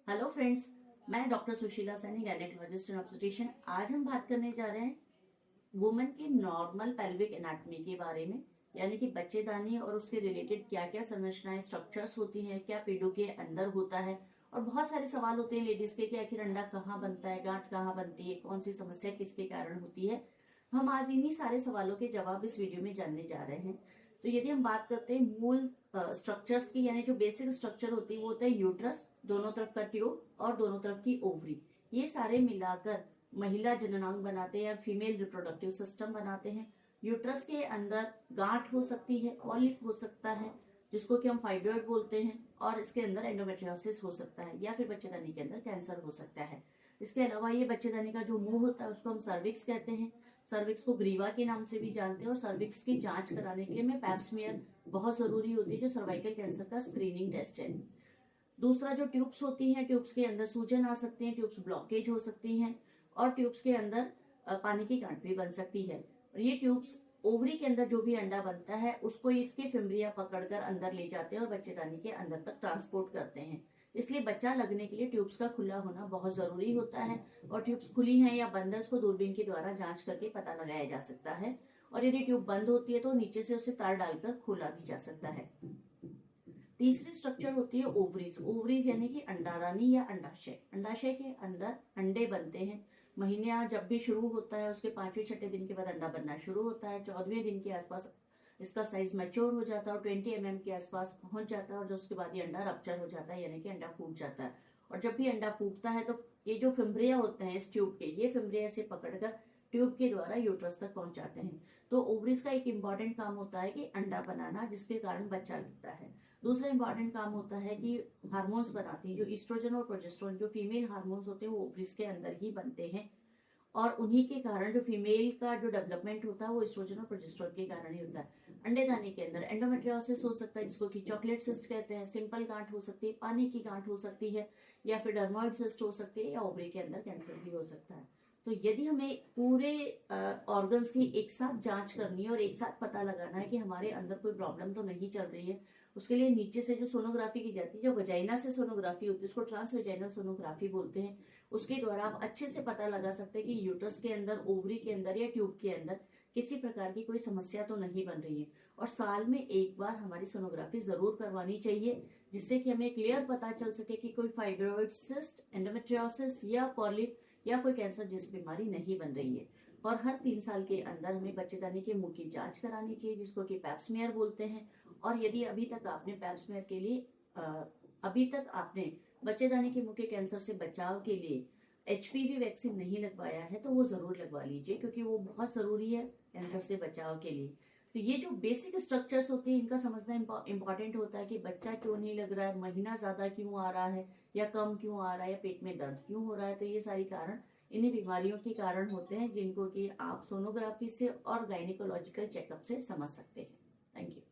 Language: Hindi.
हेलो फ्रेंड्स, मैं doctor Sushila Saini, gynaecologist and obstetrician. आज हम बात करने जा रहे हैं वुमेन की नॉर्मल पेल्विक एनाटॉमी के बारे में, यानी कि बच्चेदानी और उसके रिलेटेड क्या क्या संरचनाएं, स्ट्रक्चर्स होती हैं, क्या पेडों के अंदर होता है। और बहुत सारे सवाल होते हैं लेडीज के कि आखिर अंडा कहाँ बनता है, गांठ कहाँ बनती है, कौन सी समस्या किसके कारण होती है। हम आज इन्हीं सारे सवालों के जवाब इस वीडियो में जानने जा रहे हैं। तो यदि हम बात करते हैं मूल स्ट्रक्चर्स की, यानी जो बेसिक स्ट्रक्चर होती है वो होता है यूट्रस, दोनों तरफ का ट्यूब और दोनों तरफ की ओवरी। ये सारे मिलाकर महिला जननांग बनाते हैं, फीमेल रिप्रोडक्टिव सिस्टम बनाते हैं। यूट्रस के अंदर गांठ हो सकती है, पॉलिप हो सकता है जिसको कि हम फाइब्रॉइड बोलते हैं, और इसके अंदर एंडोमेट्रियोसिस हो सकता है, या फिर बच्चेदानी के अंदर कैंसर हो सकता है। इसके अलावा ये बच्चेदानी का जो मुंह होता है उसको हम सर्विक्स कहते हैं। सर्विक्स को ग्रीवा के नाम से भी जानते हैं, और सर्विक्स की जांच कराने के लिए हमें पैप स्मीयर बहुत जरूरी होती है, जो सर्वाइकल कैंसर का स्क्रीनिंग टेस्ट है। दूसरा, जो ट्यूब्स होती हैं, ट्यूब्स के अंदर सूजन आ सकती है, ट्यूब्स ब्लॉकेज हो सकती हैं, और ट्यूब्स के अंदर पानी की गांठ भी बन सकती है। और ये ट्यूब्स ओवरी के अंदर जो भी अंडा बनता है उसको इसके फिम्ब्रिया पकड़कर अंदर ले जाते हैं और बच्चेदानी के अंदर तक ट्रांसपोर्ट करते हैं। इसलिए बच्चा लगने के लिए ट्यूब्स का खुला होना बहुत जरूरी होता है, और ट्यूब्स खुली हैं या बंद है उसको दूरबीन के द्वारा जांच करके पता लगाया जा सकता है। और यदि ट्यूब बंद होती है तो नीचे से उसे तार डालकर खोला भी जा सकता है। तीसरी स्ट्रक्चर होती है ओवरीज। ओवरीज यानी कि अंडादानी या अंडाशय। अंडाशय के अंदर अंडे बनते हैं। महीना जब भी शुरू होता है उसके 5वें 6ठे दिन के बाद अंडा बनना शुरू होता है। 14वें दिन के आसपास इसका साइज मैच्योर हो जाता है और 20 mm के आसपास पहुंच जाता है, और जो उसके बाद ये अंडा रप्चर हो जाता है, यानी कि अंडा फूट जाता है। और जब भी अंडा फूटता है तो ये जो फिम्ब्रिया होते हैं इस ट्यूब के, ये फिम्ब्रिया से पकड़कर ट्यूब के द्वारा यूट्रस तक पहुंचाते हैं। तो ओवरीज का एक इम्पॉर्टेंट काम होता है कि अंडा बनाना, जिसके कारण बच्चा लगता है। दूसरा इंपॉर्टेंट काम होता है कि हार्मोन्स बनाती हैं, जो ईस्ट्रोजन और प्रोजेस्टेरोन, जो फीमेल हार्मोन्स होते हैं वो ओवरीज के अंदर ही बनते हैं, और उन्हीं के कारण जो फीमेल का जो डेवलपमेंट होता है वो ईस्ट्रोजन और प्रोजेस्टेरोन के कारण ही होता है। अंडे दाने के अंदर एंडोमेट्रियोसिस हो सकता है, जिसको कि चॉकलेट सिस्ट कहते हैं। सिंपल गांठ हो सकती है, पानी की गांठ हो सकती है, या फिर डर्मोइड सिस्ट हो सकती है, या ओवरी के अंदर कैंसर भी हो सकता है। तो यदि हमें पूरे ऑर्गन्स की एक साथ जांच करनी है और एक साथ पता लगाना है कि हमारे अंदर कोई प्रॉब्लम तो नहीं चल रही है, उसके लिए नीचे से जो सोनोग्राफी की जाती है, जो वजाइना से सोनोग्राफी होती है, उसको ट्रांस वेजाइनल सोनोग्राफी बोलते हैं। उसके द्वारा आप अच्छे से पता लगा सकते हैं कि यूट्रस के अंदर, ओवरी के अंदर या ट्यूब के अंदर किसी प्रकार की कोई समस्या तो नहीं बन रही है। और साल में एक बार हमारी सोनोग्राफी जरूर करवानी चाहिए, जिससे कि हमें क्लियर पता चल सके कि कोई फाइब्रॉइड सिस्ट, एंडोमेट्रियोसिस या पॉलिप या कोई कैंसर जैसी बीमारी नहीं बन रही है। और हर 3 साल के अंदर हमें बच्चेदानी के मुंह की जांच करानी चाहिए, जिसको कि पैप स्मीयर बोलते हैं। और यदि अभी तक आपने पैप स्मीयर के लिए अभी तक आपने बच्चेदानी के मुंह के कैंसर से बचाव के लिए HPV वैक्सीन नहीं लगवाया है तो वो जरूर लगवा लीजिए, क्योंकि वो बहुत जरूरी है कैंसर से बचाव के लिए। तो ये जो बेसिक स्ट्रक्चर्स होती है इनका समझना इम्पोर्टेंट होता है कि बच्चा क्यों नहीं लग रहा है, महीना ज्यादा क्यों आ रहा है या कम क्यों आ रहा है, या पेट में दर्द क्यों हो रहा है। तो ये सारी कारण इन्हीं बीमारियों के कारण होते हैं, जिनको कि आप सोनोग्राफी से और गायनिकोलॉजिकल चेकअप से समझ सकते हैं। Thank you.